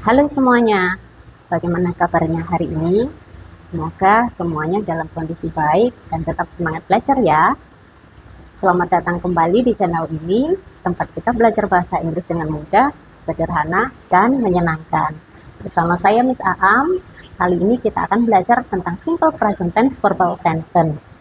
Halo semuanya, bagaimana kabarnya hari ini? Semoga semuanya dalam kondisi baik dan tetap semangat belajar ya. Selamat datang kembali di channel ini, tempat kita belajar bahasa Inggris dengan mudah, sederhana, dan menyenangkan. Bersama saya Miss Aam, kali ini kita akan belajar tentang simple present tense verbal sentence.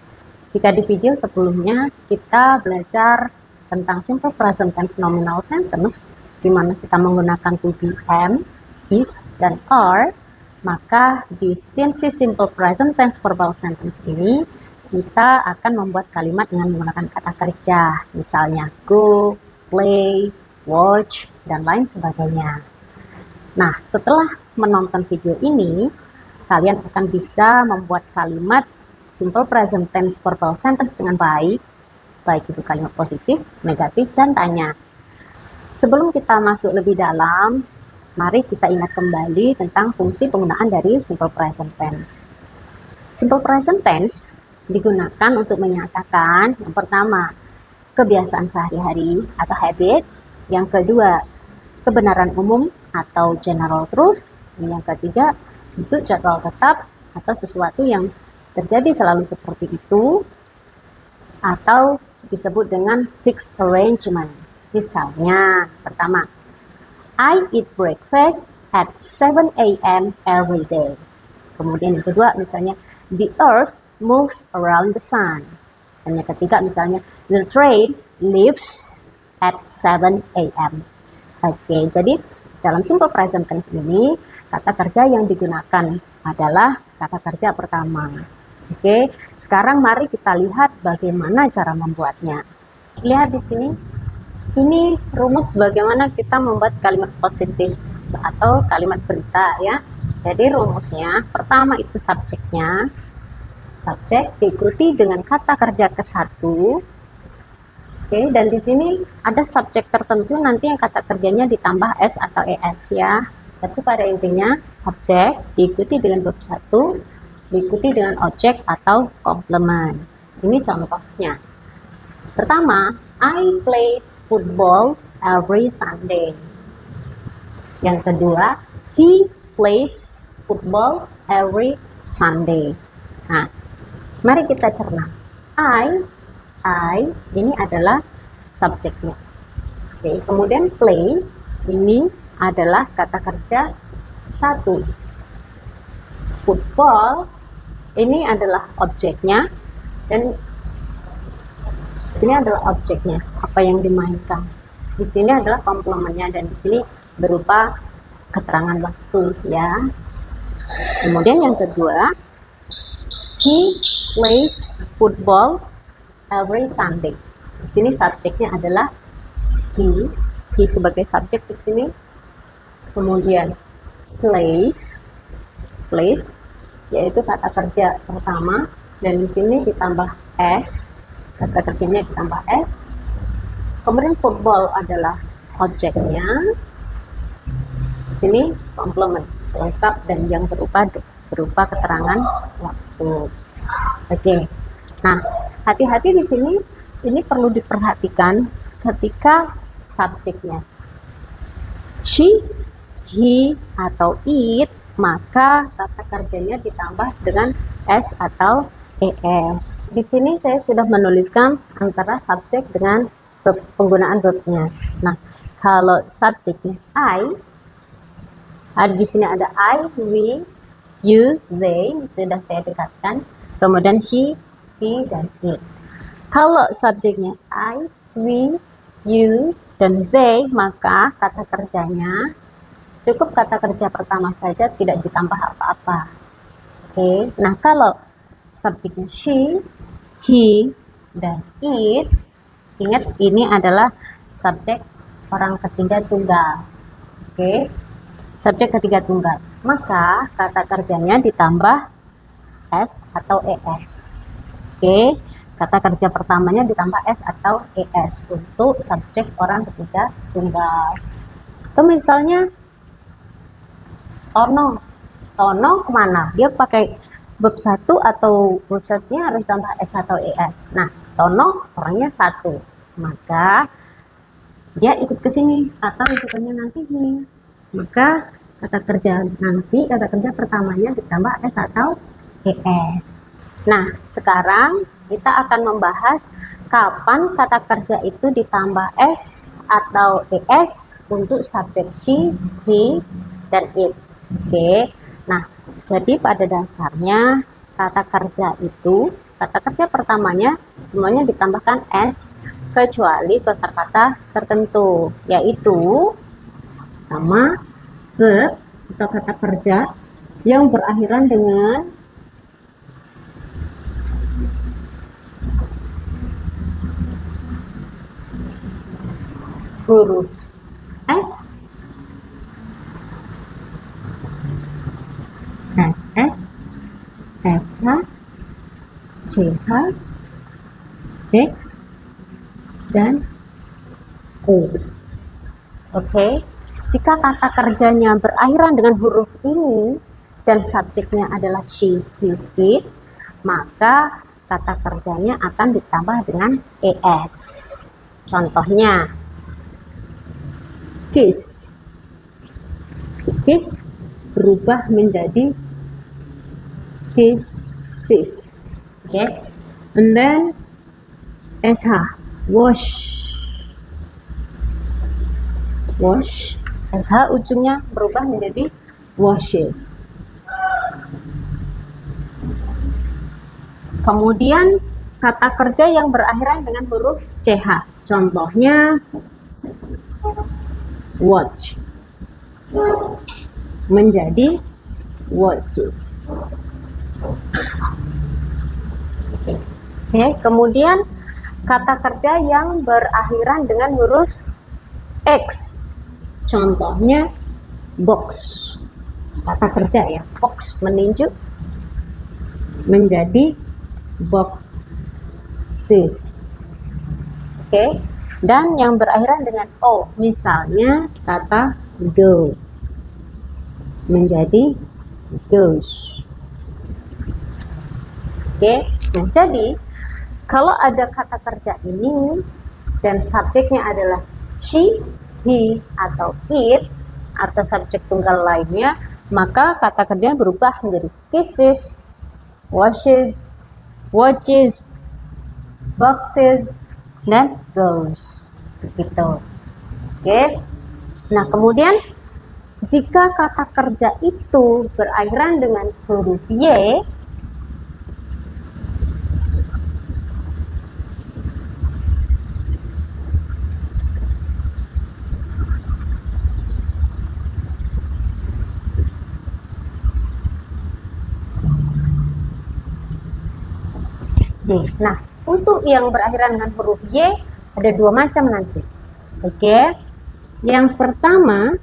Jika di video sebelumnya kita belajar tentang simple present tense nominal sentence, di mana kita menggunakan to be, am, is, dan are, maka di tense simple present tense verbal sentence ini kita akan membuat kalimat dengan menggunakan kata kerja, misalnya go, play, watch, dan lain sebagainya. Nah, setelah menonton video ini, kalian akan bisa membuat kalimat simple present tense verbal sentence dengan baik itu kalimat positif, negatif, dan tanya. Sebelum kita masuk lebih dalam, mari kita ingat kembali tentang fungsi penggunaan dari simple present tense. Simple present tense digunakan untuk menyatakan yang pertama, kebiasaan sehari-hari atau habit, yang kedua, kebenaran umum atau general truth, yang ketiga, bentuk jadwal tetap atau sesuatu yang terjadi selalu seperti itu, atau disebut dengan fixed arrangement. Misalnya, pertama, I eat breakfast at 7 a.m. every day. Kemudian yang kedua, misalnya, the earth moves around the sun. Dan yang ketiga, misalnya, the train leaves at 7 a.m. Oke, jadi dalam simple present tense ini, kata kerja yang digunakan adalah kata kerja pertama. Oke, sekarang mari kita lihat bagaimana cara membuatnya. Lihat di sini. Ini rumus bagaimana kita membuat kalimat positif atau kalimat berita ya. Jadi rumusnya pertama itu subjeknya. Subjek diikuti dengan kata kerja ke satu. Oke, dan di sini ada subjek tertentu nanti yang kata kerjanya ditambah s atau es ya. Tapi pada intinya subjek diikuti dengan verb satu, diikuti dengan objek atau komplement. Ini contohnya. Pertama, I play football every Sunday. Yang kedua, he plays football every Sunday. Nah, mari kita cerna. I ini adalah subjeknya. Oke, kemudian play ini adalah kata kerja satu. Football ini adalah objeknya dan ini adalah objeknya, apa yang dimainkan. Di sini adalah komplemennya dan di sini berupa keterangan waktu ya. Kemudian yang kedua, he plays football every Sunday. Di sini subjeknya adalah he sebagai subjek di sini. Kemudian plays yaitu kata kerja pertama dan di sini ditambah s. Kata kerjanya ditambah s. Kemudian football adalah objeknya. Ini komplement lengkap dan yang berupa keterangan waktu. Oke. Nah, hati-hati di sini. Ini perlu diperhatikan ketika subjeknya she, he, atau it, maka kata kerjanya ditambah dengan s atau es. Di sini saya sudah menuliskan antara subjek dengan penggunaan verbnya. Nah, kalau subjeknya di sini ada I, we, you, they, sudah saya dekatkan. Kemudian she, he, dan it. Kalau subjeknya I, we, you, dan they, maka kata kerjanya cukup kata kerja pertama saja, tidak ditambah apa-apa. Oke. Nah, kalau subjeknya she, he, dan it, ingat ini adalah subjek orang ketiga tunggal. Oke. Subjek ketiga tunggal. Maka kata kerjanya ditambah s atau es. Oke. Kata kerja pertamanya ditambah s atau es untuk subjek orang ketiga tunggal. Atau misalnya Tono kemana? Dia pakai verb 1 atau verb 1-nya harus tambah s atau es. Nah, Tono orangnya 1. Maka dia ikut ke sini atau ikutannya nanti ini. Maka kata kerja nanti, kata kerja pertamanya ditambah S atau ES. Nah, sekarang kita akan membahas kapan kata kerja itu ditambah S atau ES untuk subjek she, he, dan it. Oke. Nah, jadi pada dasarnya kata kerja itu, kata kerja pertamanya semuanya ditambahkan S kecuali kosakata tertentu, yaitu sama verb atau kata kerja yang berakhiran dengan huruf S, SS, SH, CH, X, dan O. Oke, jika kata kerjanya berakhiran dengan huruf ini dan subjeknya adalah she, he, it, maka kata kerjanya akan ditambah dengan ES. Contohnya, kiss. Kiss berubah menjadi kisses. Okay, and then SH, wash. Wash, SH ujungnya berubah menjadi washes. Kemudian kata kerja yang berakhiran dengan huruf CH. Contohnya watch menjadi watches. Oke, kemudian kata kerja yang berakhiran dengan huruf X. Contohnya box. Kata kerja ya, box meninju menjadi boxes. Oke, dan yang berakhiran dengan O, misalnya kata go menjadi goes. Oke, nah jadi kalau ada kata kerja ini dan subjeknya adalah she, he, atau it, atau subjek tunggal lainnya, maka kata kerja berubah menjadi kisses, washes, watches, boxes, dan goes. Gitu. Oke. Nah, kemudian jika kata kerja itu berakhiran dengan huruf Y, nah, untuk yang berakhiran dengan huruf Y ada dua macam nanti. Oke. Yang pertama,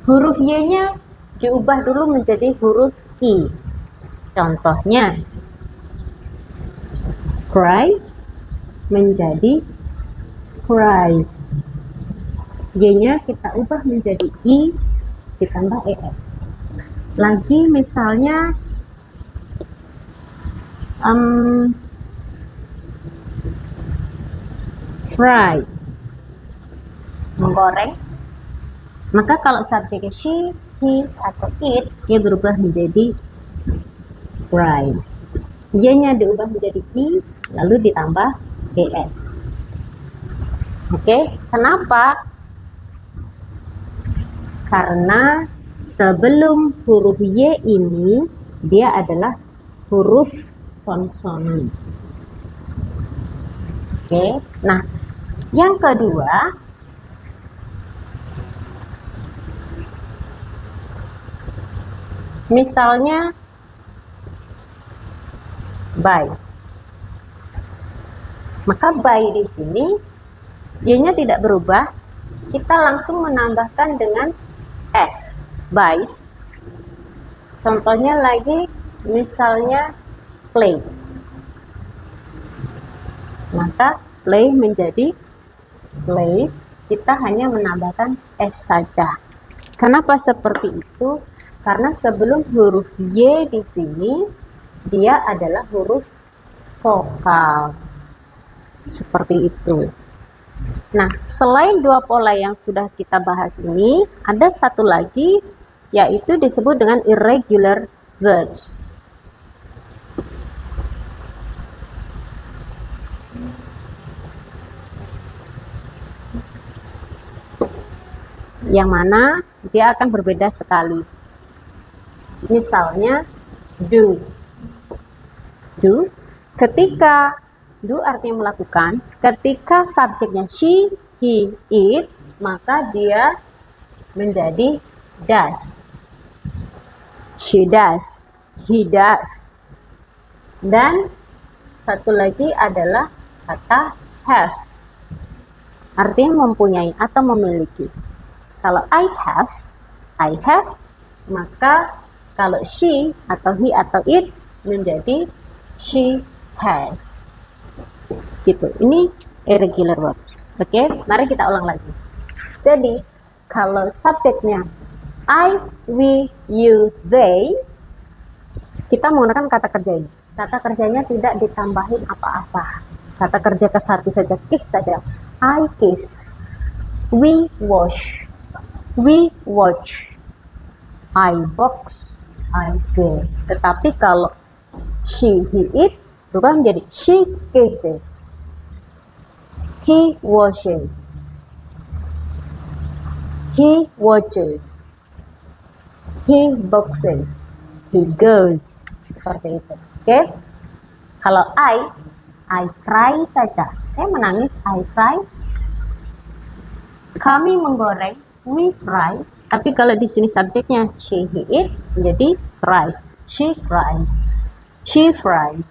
huruf Y-nya diubah dulu menjadi huruf I. Contohnya, cry menjadi cries. Y-nya kita ubah menjadi I ditambah ES. Lagi misalnya fry, menggoreng, maka kalau subjeknya she, he, atau it, dia berubah menjadi fries. Y-nya diubah menjadi I, lalu ditambah ES. Oke, kenapa? Karena sebelum huruf Y ini, dia adalah huruf konsonan. Oke, nah yang kedua, misalnya by, maka by di sini Y-nya tidak berubah, kita langsung menambahkan dengan S, buys. Contohnya lagi, misalnya play, maka play menjadi plays, kita hanya menambahkan S saja. Kenapa seperti itu? Karena sebelum huruf Y di sini, dia adalah huruf vokal. Seperti itu. Nah, selain dua pola yang sudah kita bahas ini, ada satu lagi yaitu disebut dengan irregular verbs. Yang mana dia akan berbeda sekali. Misalnya, do. Do, ketika do artinya melakukan, ketika subjeknya she, he, it, maka dia menjadi does. She does, he does. Dan satu lagi adalah kata have, artinya mempunyai atau memiliki. Kalau I have, maka kalau she atau he atau it menjadi she has. Gitu. Ini irregular verb. Oke, mari kita ulang lagi. Jadi, kalau subjeknya I, we, you, they, kita menggunakan kata kerja ini. Kata kerjanya tidak ditambahin apa-apa. Kata kerja ke satu saja, kiss saja. I kiss. We wash. We watch. I box. I go. Tetapi kalau she, he, it, berubah menjadi she kisses, he washes, he watches, he boxes, he goes. Seperti itu. Oke? Kalau I cry saja. Saya menangis, I cry. Kami menggoreng, we fry. Tapi kalau di sini subjeknya she, he, it menjadi cries. She cries. She fries.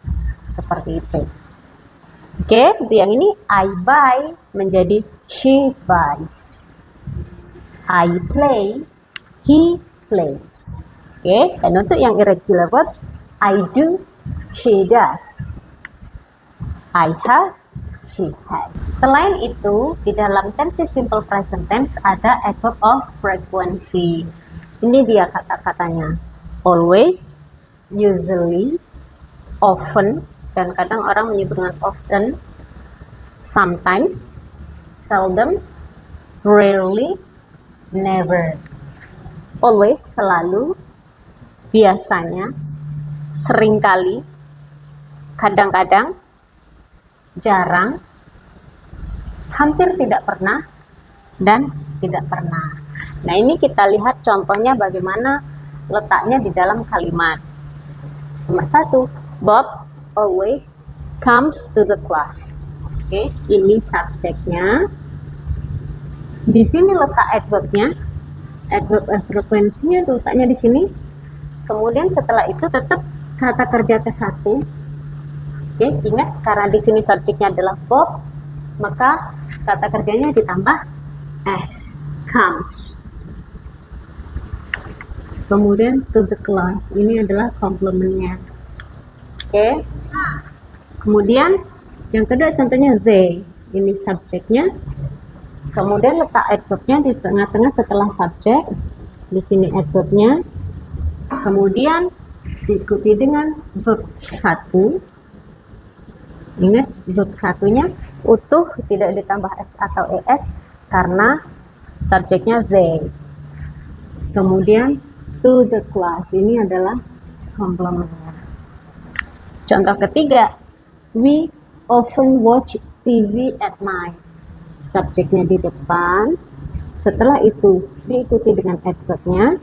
Seperti itu. Oke, untuk yang ini I buy menjadi she buys. I play, he plays. Oke, dan untuk yang irregular verbs, I do, she does. I have, she has. Selain itu, di dalam tense simple present tense ada adverb of frequency. Ini dia kata-katanya. Always, usually, often, dan kadang orang menyebut dengan often, sometimes, seldom, rarely, never. Always, selalu, biasanya, seringkali, kadang-kadang, jarang, hampir tidak pernah, dan tidak pernah. Nah, ini kita lihat contohnya bagaimana letaknya di dalam kalimat. Nomor 1, Bob always comes to the class. Oke, ini subjeknya. Di sini letak adverbnya. Adverb frekuensinya letaknya di sini. Kemudian setelah itu tetap kata kerja ke satu. Oke, ingat karena di sini subjeknya adalah Bob, maka kata kerjanya ditambah s, comes. Kemudian to the class, ini adalah komplementnya. Oke. Kemudian yang kedua contohnya they, ini subjeknya. Kemudian letak adverbnya di tengah-tengah setelah subjek. Di sini adverbnya. Kemudian diikuti dengan verb 1. Ingat, verb satunya utuh, tidak ditambah s atau es karena subjeknya they. Kemudian to the class, ini adalah komplementnya. Contoh ketiga, we often watch TV at night. Subjeknya di depan. Setelah itu diikuti dengan adverbnya.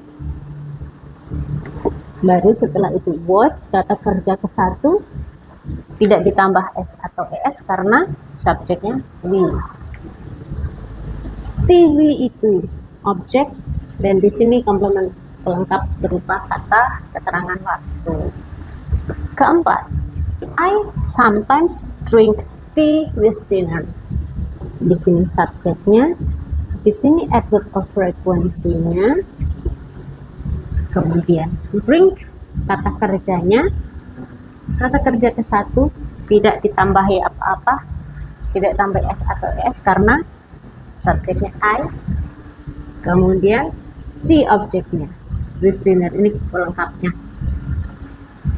Baru setelah itu watch, kata kerja ke satu, tidak ditambah s atau es karena subjeknya we. TV itu objek, dan di sini komplement pelengkap berupa kata keterangan waktu. Keempat, I sometimes drink tea with dinner. Di sini subjeknya, di sini adverb of frequency-nya. Kemudian drink, kata kerjanya, kata kerja ke satu, tidak ditambahi apa-apa, tidak tambah s atau es karena subjeknya I. Kemudian tea objeknya, with dinner, ini pelengkapnya.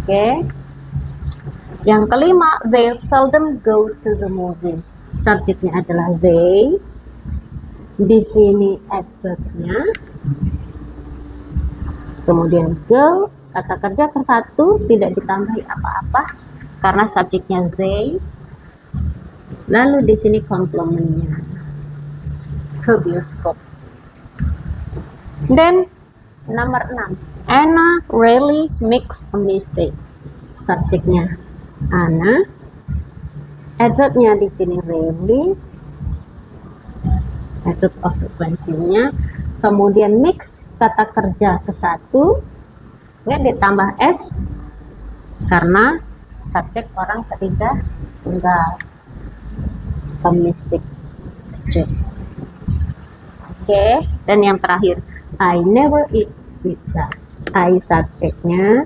Oke. Yang kelima, they seldom go to the movies. Subjeknya adalah they. Di sini adverbnya. Kemudian girl, kata kerja ke satu tidak ditambahi apa-apa karena subjeknya they. Lalu di sini komplementnya, ke bioskop. Then nomor 6, Anna really makes a mistake. Subjeknya Anna, adverbnya di sini really, adverb of frequency-nya. Kemudian mix, kata kerja ke satu, nggak ditambah s karena subjek orang ketiga tunggal. Mistake. Oke, dan yang terakhir, I never eat pizza. I subjeknya,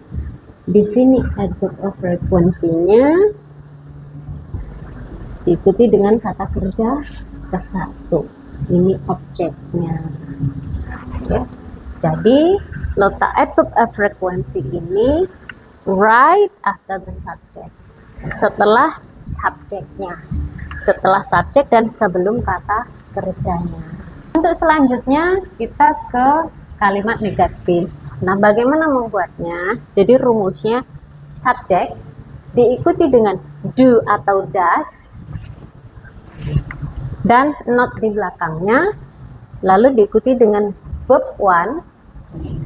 di sini adverb of frequency-nya diikuti dengan kata kerja ke satu. Ini objeknya. Oke. Jadi letak adverb of frequency ini right after the subject. Setelah subjeknya. Setelah subjek dan sebelum kata kerjanya. Untuk selanjutnya kita ke kalimat negatif. Nah, bagaimana membuatnya? Jadi rumusnya subjek diikuti dengan do atau does dan not di belakangnya, lalu diikuti dengan verb one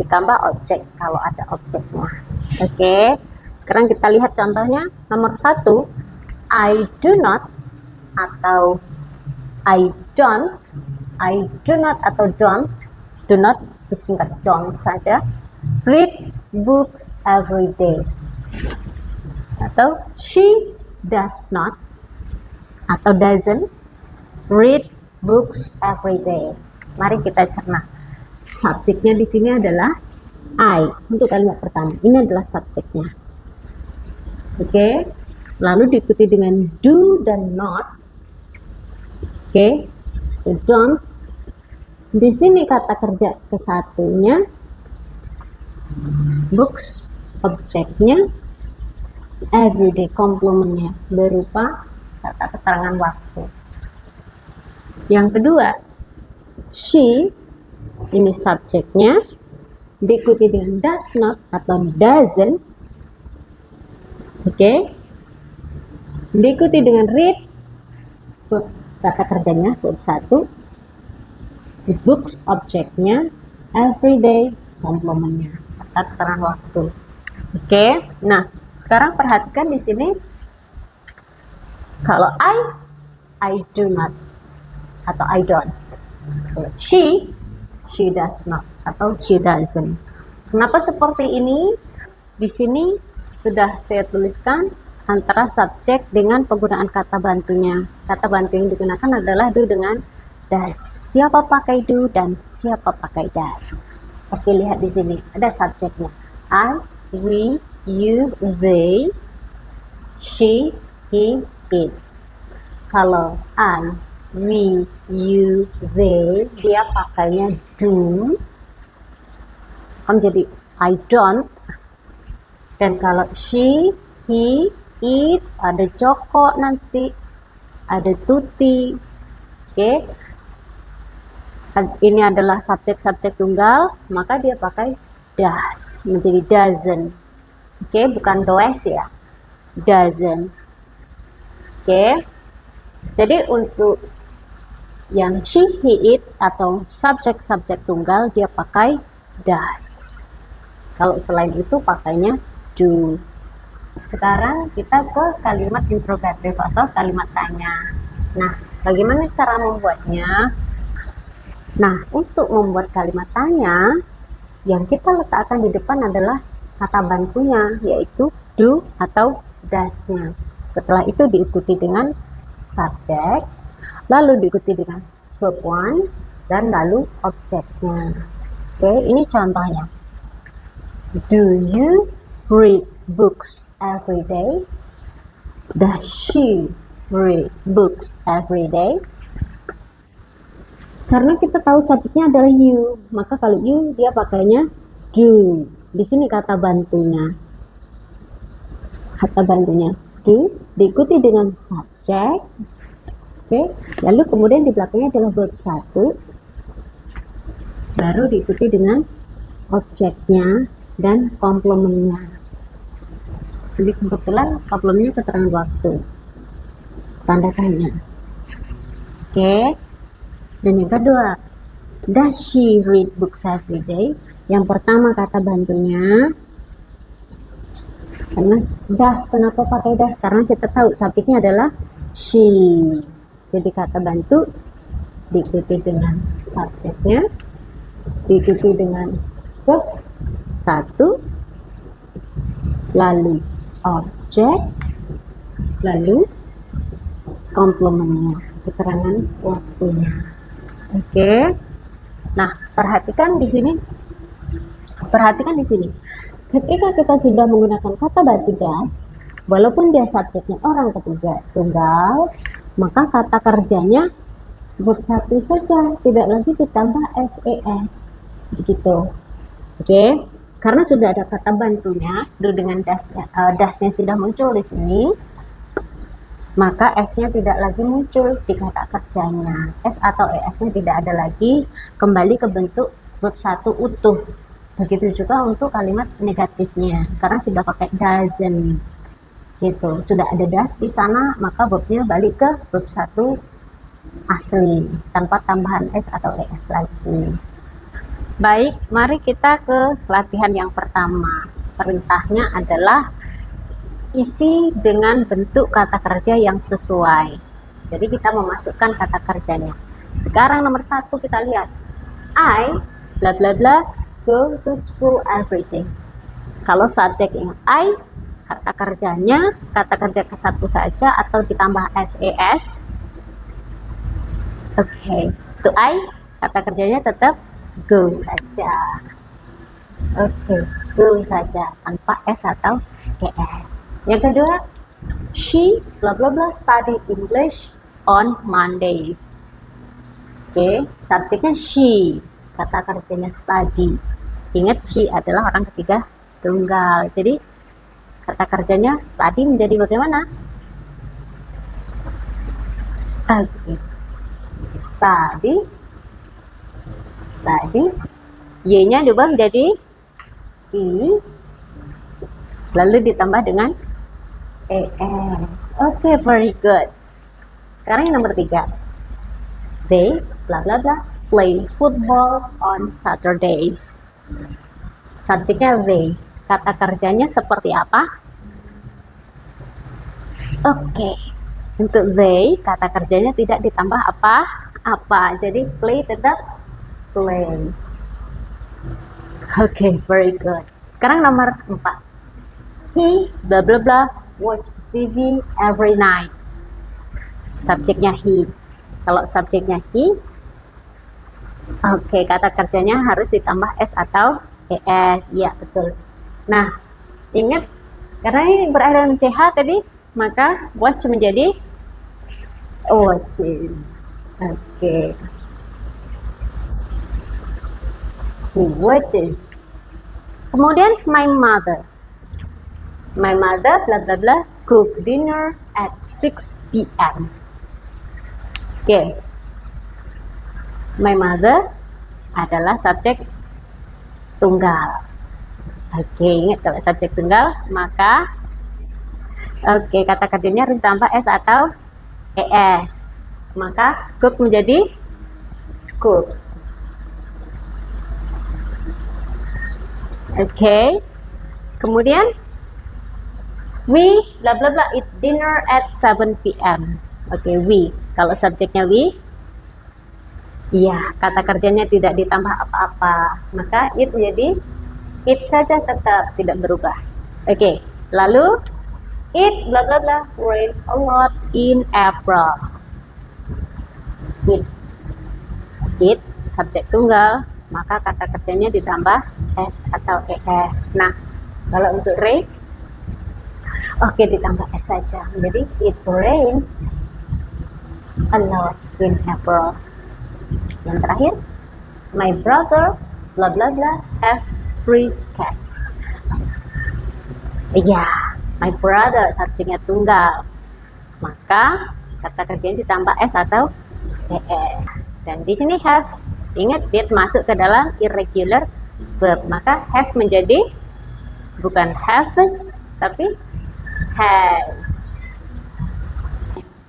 ditambah objek kalau ada objeknya. Oke, sekarang kita lihat contohnya. Nomor 1, I do not atau I don't, I do not atau don't, do not disingkat don't saja, read books every day, atau she does not atau doesn't read books every day. Mari kita cerna. Subjeknya di sini adalah I untuk kalimat pertama. Ini adalah subjeknya. Oke, lalu diikuti dengan do dan not. Oke, don't. Di sini kata kerja ke satunya, books, objeknya, everyday, komplementnya berupa kata keterangan waktu. Yang kedua, she, ini subjeknya, diikuti dengan does not atau doesn't. Oke, diikuti dengan read, kata kerjanya verb 1, books objeknya, everyday komplementnya, kata keterangan waktu. Oke, nah sekarang perhatikan di sini kalau I do not atau I don't, she does not atau she doesn't. Kenapa seperti ini? Di sini sudah saya tuliskan antara subjek dengan penggunaan kata bantunya. Kata bantu yang digunakan adalah do dengan does. Siapa pakai do dan siapa pakai does. Oke, lihat di sini ada subjeknya. I, we, you, they, she, he, it. Kalau I, we, you, they, dia pakainya do. Kan jadi I don't. Dan kalau she, he, it, ada Joko nanti, ada Tuti. Oke. Ini adalah subjek-subjek tunggal, maka dia pakai does, menjadi doesn't. Oke, bukan does ya. Doesn't. Oke. Jadi untuk yang she, he, it atau subjek-subjek tunggal dia pakai does. Kalau selain itu pakainya do. Sekarang kita ke kalimat interrogatif atau kalimat tanya. Nah, bagaimana cara membuatnya? Nah, untuk membuat kalimat tanya, yang kita letakkan di depan adalah kata bantunya, yaitu do atau does-nya. Setelah itu diikuti dengan subjek, lalu diikuti dengan verb one, dan lalu objeknya. Oke, ini contohnya. Do you read books every day? Does she read books every day? Karena kita tahu subjeknya adalah you, maka kalau you dia pakainya do. Di sini kata bantunya. Kata bantunya do diikuti dengan subjek. Oke, lalu kemudian di belakangnya adalah verb 1 baru diikuti dengan objeknya dan komplemennya. Jadi kebetulan komplemennya keterangan waktu, tanda tanya. Oke. Dan yang kedua, does she read books every day? Yang pertama kata bantunya, karena does, kenapa pakai does? Karena kita tahu subjeknya adalah she. Jadi kata bantu diikuti dengan subjeknya, diikuti dengan verb satu, lalu objek, lalu komplemennya, keterangan waktunya. Oke. Nah, perhatikan di sini. Ketika kita sudah menggunakan kata bantu das, walaupun dia subjeknya orang ketiga tunggal, maka kata kerjanya verb satu saja, tidak lagi ditambah ses. Begitu. Oke. Karena sudah ada kata bantunya, dengan dasnya sudah muncul di sini, maka S-nya tidak lagi muncul di kata kerjanya. S atau ES-nya tidak ada lagi, kembali ke bentuk verb satu utuh. Begitu juga untuk kalimat negatifnya, karena sudah pakai doesn't. Gitu. Sudah ada does di sana, maka verbnya balik ke verb satu asli, tanpa tambahan S atau ES lagi. Baik, mari kita ke latihan yang pertama. Perintahnya adalah isi dengan bentuk kata kerja yang sesuai. Jadi kita memasukkan kata kerjanya. Sekarang nomor 1 kita lihat. I bla bla bla go to school every day. Kalau subjek yang I, kata kerjanya kata kerja ke satu saja atau ditambah ses. Oke, to I kata kerjanya tetap go saja. Oke, go saja tanpa s atau es. Yang kedua, she bla bla bla study English on Mondays. Oke, subjeknya she, kata kerjanya study. Ingat, she adalah orang ketiga tunggal. Jadi kata kerjanya study menjadi bagaimana? Oke, study, y-nya diubah menjadi i, lalu ditambah dengan es. Oke, very good. Sekarang yang nomor 3. They bla bla bla play football on Saturdays. Subjeknya they, kata kerjanya seperti apa? Oke, untuk they kata kerjanya tidak ditambah apa-apa, jadi play tetap play. Oke, very good. Sekarang nomor 4. He bla bla bla watch TV every night. Subjeknya he. Kalau subjeknya he, oke, kata kerjanya harus ditambah s atau es. Iya, betul. Nah, ingat, karena ini berakhiran ch tadi, maka watch menjadi watches. Oke. He watches. Kemudian my mother bla bla bla cook dinner at 6 p.m. Oke. My mother adalah subjek tunggal. Oke, ingat kalau subjek tunggal, maka kata kerjanya harus ditambah s atau es. Maka cook menjadi cooks. Oke. Kemudian we bla bla bla eat dinner at 7 p.m. Oke, we. Kalau subjeknya we, iya, kata kerjanya tidak ditambah apa-apa, maka it menjadi it saja, tetap tidak berubah. Oke, lalu it bla bla bla rain a lot in April. It subjek tunggal, maka kata kerjanya ditambah s atau es. Nah, kalau untuk rain, oke, ditambah s saja, menjadi it rains a lot in April. Yang terakhir, my brother bla bla bla have 3 cats. Iya, my brother subjeknya tunggal, maka kata kerjanya ditambah s atau es. Dan di sini have Ingat, did masuk ke dalam irregular verb, maka have menjadi bukan haves tapi has.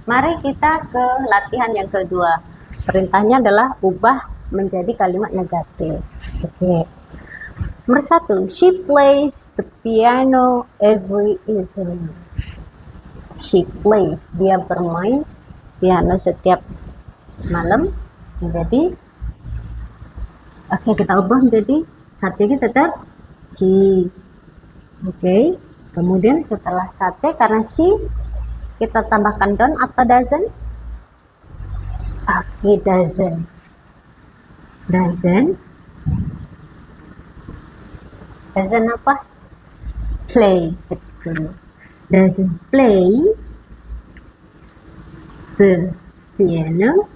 Mari kita ke latihan yang kedua. Perintahnya adalah ubah menjadi kalimat negatif. Oke. Nomor 1, she plays the piano every evening. She plays, dia bermain piano setiap malam. Menjadi, oke, kita ubah menjadi subjeknya tetap she. Oke, kemudian setelah subjek, karena she, kita tambahkan don't atau doesn't. Oke, doesn't apa? Play. Betul. Doesn't play the piano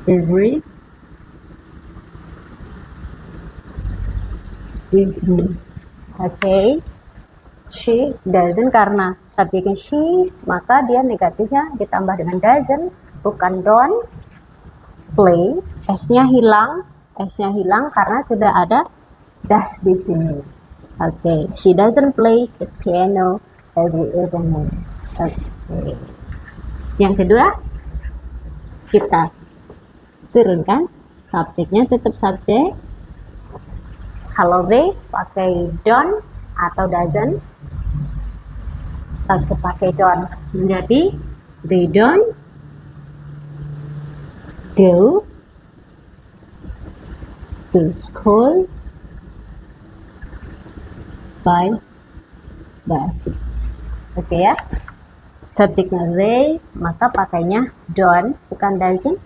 every evening. Okay. She doesn't, karena subjeknya she, maka dia negatifnya ditambah dengan doesn't, bukan don't. Play, s-nya hilang karena sudah ada does di sini. Okay. She doesn't play the piano every evening. Okay. Yang kedua, kita turunkan subjeknya tetap subjek. Kalau they pakai don't atau doesn't, pakai don't menjadi they don't go to school by bus. Oke ya. Subjeknya they, maka pakainya don't, bukan doesn't.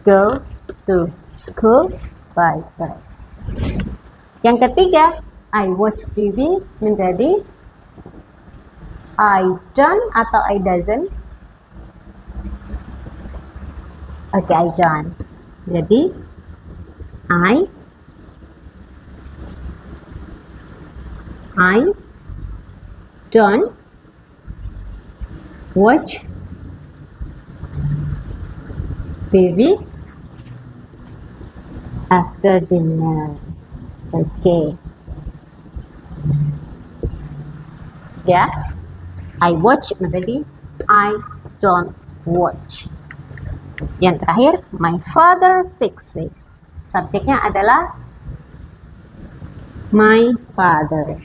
Go to school by bus. Yang ketiga, I watch TV menjadi I don't atau I doesn't. Oke, I don't. Jadi I don't watch TV after dinner. Oke. Ya. I watch menjadi I don't watch. Yang terakhir, my father fixes. Subjeknya adalah my father.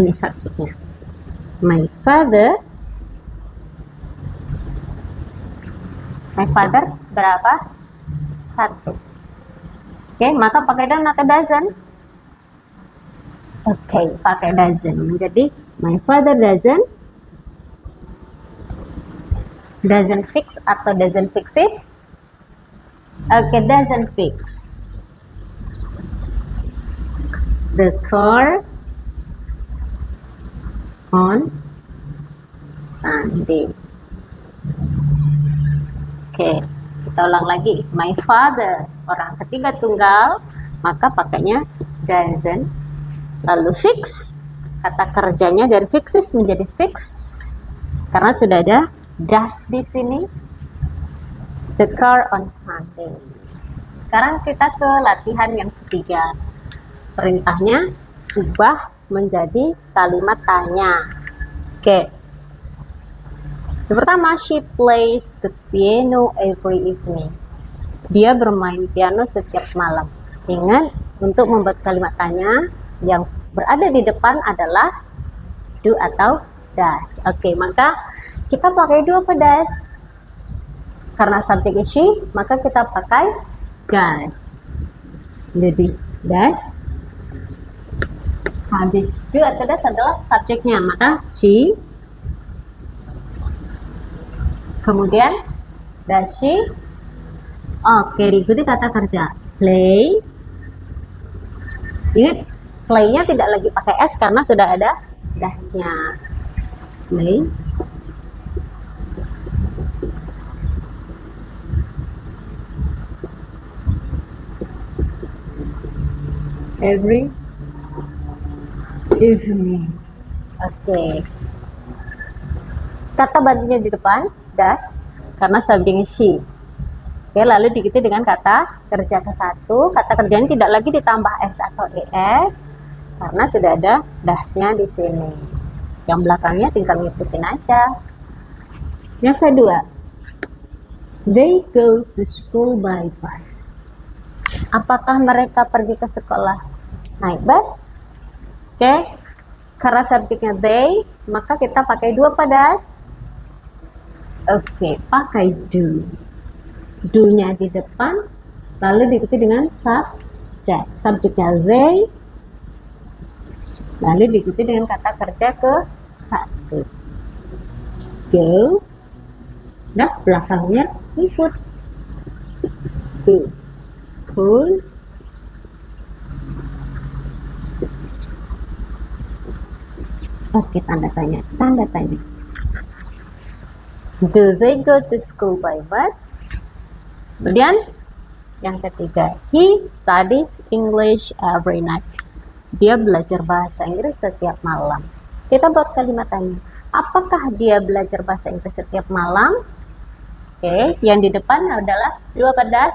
Ini subjeknya. My father berapa? 1. Oke, maka pakai don't atau doesn't? Oke, pakai doesn't. Menjadi my father doesn't fix atau doesn't fixes? Oke, doesn't fix the car on Sunday. Oke, kita ulang lagi. My father, orang ketiga tunggal, maka pakainya doesn't. Lalu fix, kata kerjanya dari fixes menjadi fix karena sudah ada does di sini. The car on Sunday. Sekarang kita ke latihan yang ketiga. Perintahnya ubah menjadi kalimat tanya. Oke. Yang pertama, she plays the piano every evening. Dia bermain piano setiap malam. Ingat, untuk membuat kalimat tanya, yang berada di depan adalah do atau does. Oke, maka kita pakai do atau does. Karena subjeknya she, maka kita pakai does. Jadi does. Habis do atau does adalah subjeknya, maka she. Kemudian does she. Oke, ikuti kata kerja. Play. Ingat, play-nya tidak lagi pakai S karena sudah ada does-nya. Play. Every evening. Oke. Kata bantunya di depan, does. karena subjeknya she. Oke, lalu diikuti dengan kata kerja ke-1. Kata kerjanya tidak lagi ditambah s atau es karena sudah ada dahsnya di sini. Yang belakangnya tinggal ngikutin aja. Yang kedua, they go to school by bus. Apakah mereka pergi ke sekolah naik bus? Oke, karena subjeknya they, maka kita pakai dua pada. Oke, pakai do. Do-nya di depan, lalu diikuti dengan subjek. Subjeknya they, lalu diikuti dengan kata kerja ke-1. Go, dan belakangnya ikut. To school. Oke, tanda tanya. Do they go to school by bus? Kemudian yang ketiga, he studies English every night. Dia belajar bahasa Inggris setiap malam. Kita buat kalimat tanya. Apakah dia belajar bahasa Inggris setiap malam? Oke, yang di depan adalah dua pada.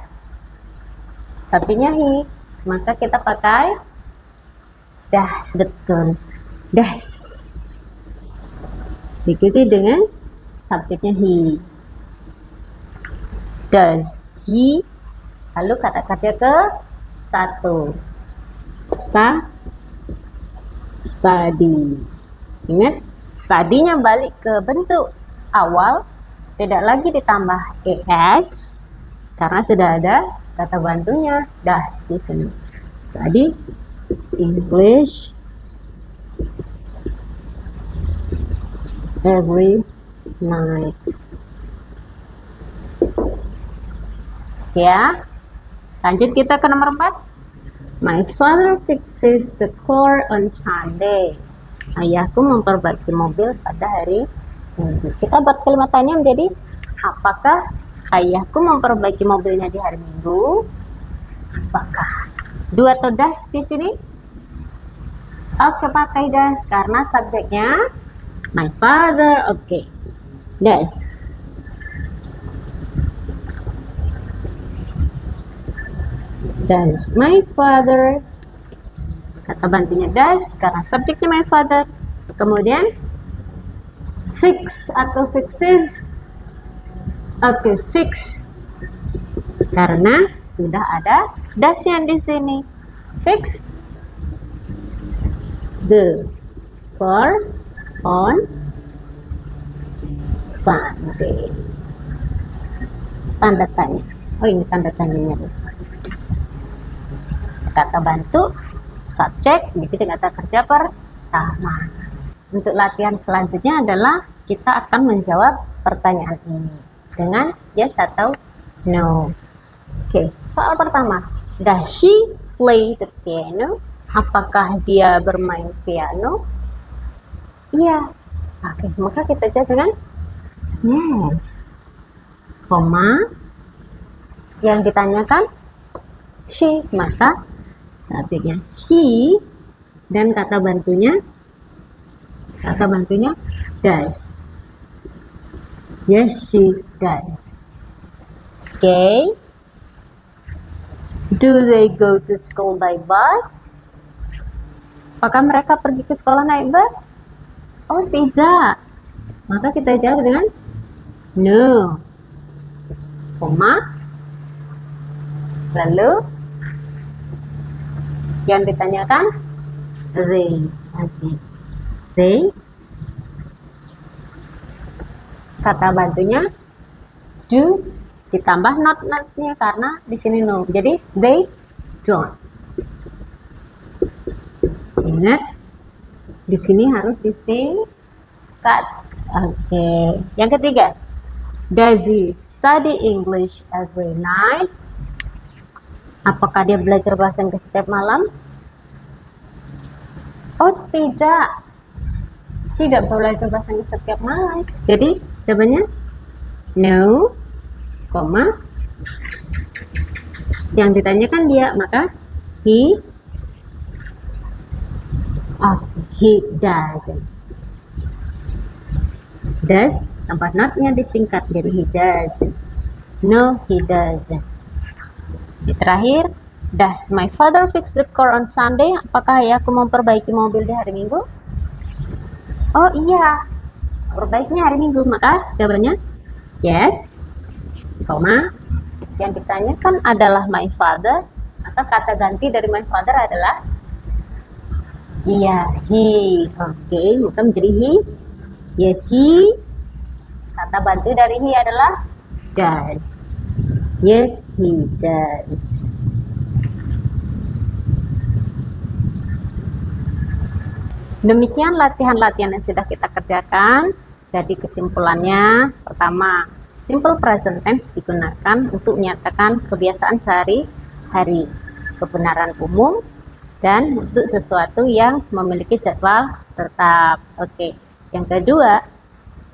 Satunya he. Maka kita pakai does, betul. Does. Diikuti dengan subjeknya he. Does he, lalu kata kerja ke-1. Study. Ingat, study-nya balik ke bentuk awal, tidak lagi ditambah es karena sudah ada kata bantunya does di sini. Study English every night. Ya, lanjut kita ke nomor 4. My father fixes the car on Sunday. Ayahku memperbaiki mobil pada hari Minggu. Kita buat kalimat tanya menjadi, apakah ayahku memperbaiki mobilnya di hari Minggu? Apakah dua atau das di sini? Oke, pakai das karena subjeknya my father. Oke, das. Does my father, kata bantunya does karena subjeknya my father. Kemudian fix atau fixes. Oke, fix karena sudah ada does-nya di sini. Fix the car on Sunday. Tanda tanya. Oh, ini tanda tanyanya. Kata bantu, subjek, diikuti kata kerja pertama. Untuk latihan selanjutnya adalah kita akan menjawab pertanyaan ini dengan yes atau no. Oke, soal pertama. Does she play the piano? Apakah dia bermain piano? Iya. Oke, maka kita jawab dengan yes. Koma. Yang ditanyakan she, maka subjeknya she dan kata bantunya does. Yes, she does. Okay. Do they go to school by bus? Apakah mereka pergi ke sekolah naik bus? Oh, tidak. Maka kita jawab dengan no. Koma. Lalu yang ditanyakan they. Okay. They, kata bantunya do ditambah not-nya karena di sini no. Jadi they don't. Ingat, di sini harus disingkat. Oke. Yang ketiga, does he study English every night? Apakah dia belajar bahasa Inggris setiap malam? Oh, tidak. Tidak belajar bahasa Inggris setiap malam. Jadi, jawabannya no, koma. Yang ditanyakan dia, maka he doesn't. Does Tambah notnya disingkat jadi he doesn't. No, he doesn't. Terakhir, does my father fix the car on Sunday? Apakah ayahku memperbaiki mobil di hari Minggu? Oh iya, perbaikinya hari Minggu. Maka jawabannya yes, koma. Yang ditanyakan adalah my father, maka kata ganti dari my father adalah iya, he. Oke, maka menjadi he. Yes, he. Kata bantu dari he adalah does. Yes, he does. Demikian latihan-latihan yang sudah kita kerjakan. Jadi kesimpulannya, pertama, simple present tense digunakan untuk menyatakan kebiasaan sehari-hari, kebenaran umum, dan untuk sesuatu yang memiliki jadwal tetap. Oke. Yang kedua,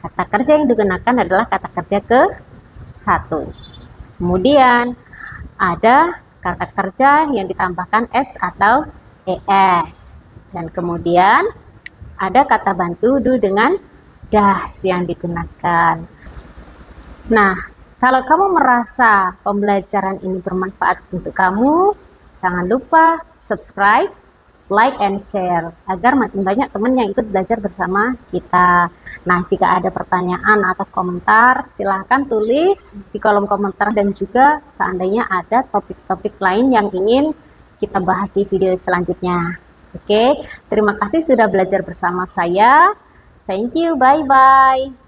kata kerja yang digunakan adalah kata kerja ke satu. Kemudian ada kata kerja yang ditambahkan s atau es. Dan kemudian ada kata bantu do dengan das yang digunakan. Nah, kalau kamu merasa pembelajaran ini bermanfaat untuk kamu, jangan lupa subscribe, like, and share agar makin banyak teman yang ikut belajar bersama kita. Nah, jika ada pertanyaan atau komentar, silahkan tulis di kolom komentar, dan juga seandainya ada topik-topik lain yang ingin kita bahas di video selanjutnya. Oke, terima kasih sudah belajar bersama saya. Thank you, bye-bye.